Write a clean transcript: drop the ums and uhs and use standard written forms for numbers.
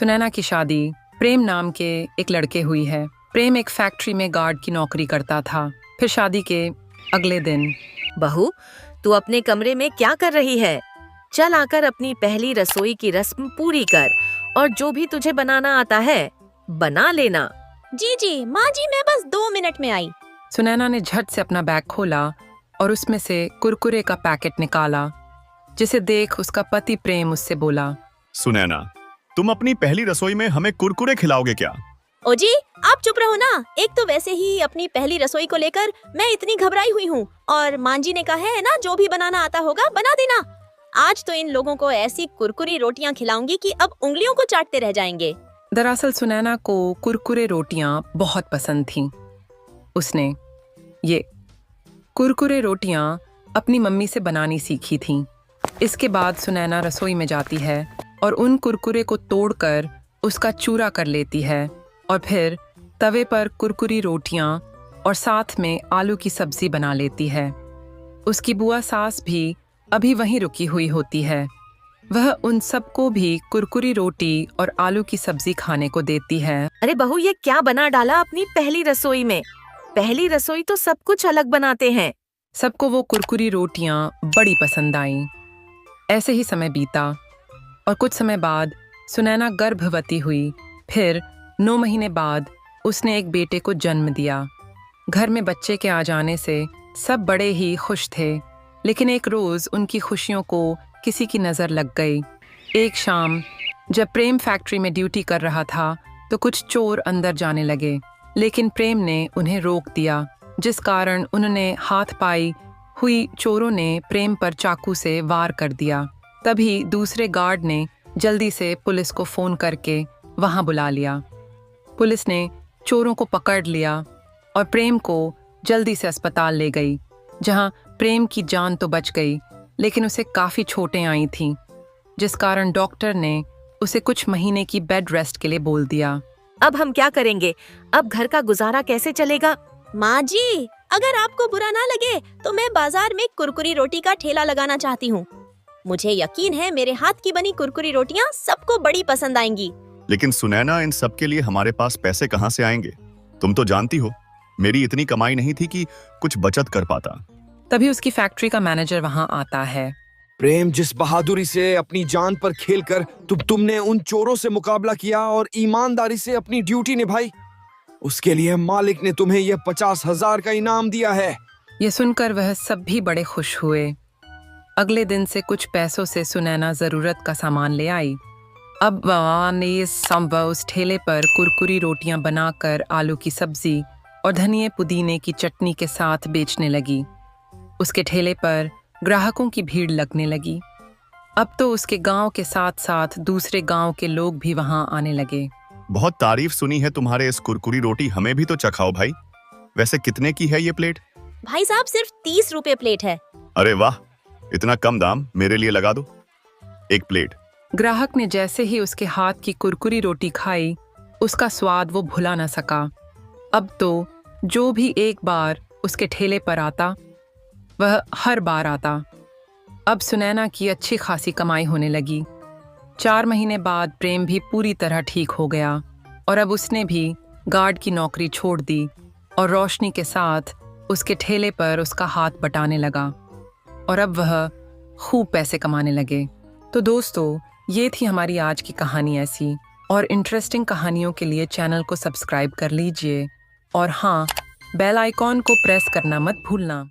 सुनैना की शादी प्रेम नाम के एक लड़के हुई है। प्रेम एक फैक्ट्री में गार्ड की नौकरी करता था। फिर शादी के अगले दिन, बहू, तू अपने कमरे में क्या कर रही है? चल आकर अपनी पहली रसोई की रस्म पूरी कर और जो भी तुझे बनाना आता है बना लेना। जी जी माँ जी, मैं बस 2 मिनट में आई। सुनैना ने झट से अपना बैग खोला और उसमें से कुरकुरे का पैकेट निकाला, जिसे देख उसका पति प्रेम उससे बोला, सुनैना, तुम अपनी पहली रसोई में हमें कुरकुरे खिलाओगे क्या? ओ जी, आप चुप रहो ना। एक तो वैसे ही अपनी पहली रसोई को लेकर मैं इतनी घबराई हुई हूँ, और माँ जी ने कहा है ना, जो भी बनाना आता होगा बना देना। आज तो इन लोगों को ऐसी कुरकुरी रोटियां खिलाऊंगी कि अब उंगलियों को चाटते रह जाएंगे। दरअसल सुनैना को कुरकुरे रोटियां बहुत पसंद थीं। उसने ये कुरकुरे रोटियां अपनी मम्मी से बनानी सीखी थीं। इसके बाद सुनैना रसोई में जाती है और उन कुरकुरे को तोड़कर उसका चूरा कर लेती है और फिर तवे पर कुरकुरी रोटियां और साथ में आलू की सब्जी बना लेती है। उसकी बुआ सास भी अभी वहीं रुकी हुई होती है। वह उन सबको भी कुरकुरी रोटी और आलू की सब्जी खाने को देती है। अरे बहू, ये क्या बना डाला अपनी पहली रसोई में? पहली रसोई तो सब कुछ अलग बनाते हैं। सबको वो कुरकुरी रोटियां बड़ी पसंद आईं। ऐसे ही समय बीता और कुछ समय बाद सुनैना गर्भवती हुई। फिर 9 महीने बाद उसने एक बेटे को जन्म दिया। घर में बच्चे के आ जाने से सब बड़े ही खुश थे, लेकिन एक रोज उनकी खुशियों को किसी की नज़र लग गई। एक शाम जब प्रेम फैक्ट्री में ड्यूटी कर रहा था तो कुछ चोर अंदर जाने लगे, लेकिन प्रेम ने उन्हें रोक दिया, जिस कारण उन्होंने हाथ पाई हुई चोरों ने प्रेम पर चाकू से वार कर दिया। तभी दूसरे गार्ड ने जल्दी से पुलिस को फ़ोन करके वहां बुला लिया। पुलिस ने चोरों को पकड़ लिया और प्रेम को जल्दी से अस्पताल ले गई, जहां प्रेम की जान तो बच गई, लेकिन उसे काफ़ी चोटें आई थीं, जिस कारण डॉक्टर ने उसे कुछ महीने की बेड रेस्ट के लिए बोल दिया। अब हम क्या करेंगे? अब घर का गुजारा कैसे चलेगा? माँ जी, अगर आपको बुरा ना लगे तो मैं बाजार में कुरकुरी रोटी का ठेला लगाना चाहती हूँ। मुझे यकीन है मेरे हाथ की बनी कुरकुरी रोटियां सबको बड़ी पसंद आएंगी। लेकिन सुनैना, इन सब के लिए हमारे पास पैसे कहाँ से आएंगे? तुम तो जानती हो मेरी इतनी कमाई नहीं थी कि कुछ बचत कर पाता। तभी उसकी फैक्ट्री का मैनेजर वहां आता है। प्रेम, जिस बहादुरी से अपनी जान पर खेलकर तुमने उन चोरों से मुकाबला किया और ईमानदारी से अपनी ड्यूटी निभाई, उसके लिए मालिक ने तुम्हें यह 50,000 का इनाम दिया है। ये सुनकर वह सब भी बड़े खुश हुए। अगले दिन से कुछ पैसों से सुनैना जरूरत का सामान ले आई। अब वह ने संभव उस ठेले पर कुरकुरी रोटियां बनाकर आलू की सब्जी और धनिए पुदीने की चटनी के साथ बेचने लगी। उसके ठेले पर ग्राहकों की भीड़ लगने लगी। अब तो उसके गांव के साथ साथ दूसरे गांव के लोग भी वहां आने लगे। बहुत तारीफ सुनी है तुम्हारे इस कुरकुरी रोटी, हमें भी तो चखाओ भाई। वैसे कितने की है ये प्लेट? भाई साहब, सिर्फ 30 रुपए प्लेट है। अरे वाह, इतना कम दाम, मेरे लिए लगा दो एक प्लेट। ग्राहक ने जैसे ही उसके हाथ की कुरकुरी रोटी खाई, उसका स्वाद वो भुला न सका। अब तो जो भी एक बार उसके ठेले पर आता, वह हर बार आता। अब सुनैना की अच्छी खासी कमाई होने लगी। 4 महीने बाद प्रेम भी पूरी तरह ठीक हो गया और अब उसने भी गार्ड की नौकरी छोड़ दी और रोशनी के साथ उसके ठेले पर उसका हाथ बटाने लगा और अब वह खूब पैसे कमाने लगे। तो दोस्तों, ये थी हमारी आज की कहानी। ऐसी और इंटरेस्टिंग कहानियों के लिए चैनल को सब्सक्राइब कर लीजिए और हाँ, बेल आइकॉन को प्रेस करना मत भूलना।